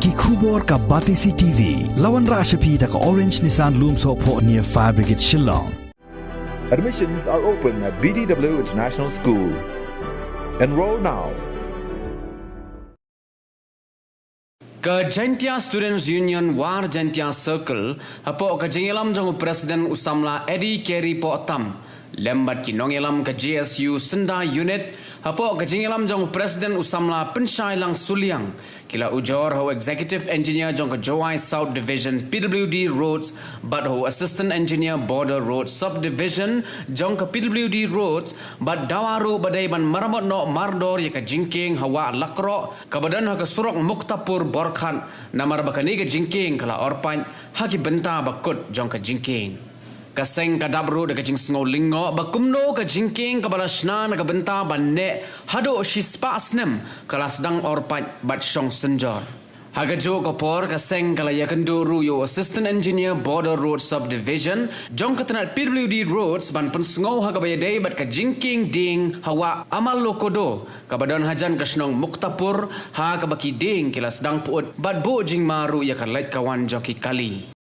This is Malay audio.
Ki khubor ka Batisi TV. Lawan Rashapi da ka Orange Nissan Lumso po near Fire Brigade Shillong. Admissions are open at BDW International School. Enroll now. Ke Jaintia Students Union War Jaintia Circle hapo ke jengelam jong Presiden Usamla Eddie Kerry po tam lembat ki nongelam ke JSU Senda Unit hapo ke jengelam jong Presiden Usamla Penshai Lang Suliang kila ujor ho Executive Engineer jong ke Jowai South Division PWD Roads but ho Assistant Engineer Border Road Subdivision jong ke PWD Roads but dawaru badai ban maramot no mardor ya ke jingking hawa lakro kabadan ha ke surok Muktapur Borkhan namar bakani ke jingking kala orpan haki benta bakut jong ke jingking kaseng kadabru de kajing sngo lingo bakumno ka jingking kabala shna na kabenta banne hado shispa asnem kala sedang orpat bat shong senjor hagajo kopor kaseng kala yakendu ruyo Assistant Engineer Border Road Subdivision jong katanat PWD Roads ban pensngo hagabaya day bat ka jingking ding hawa amal lokodo kabadon hajan kasnong Muktapur ha kabaki ding kila sedang puut bat bo jing maru ya kalait kawan joki kali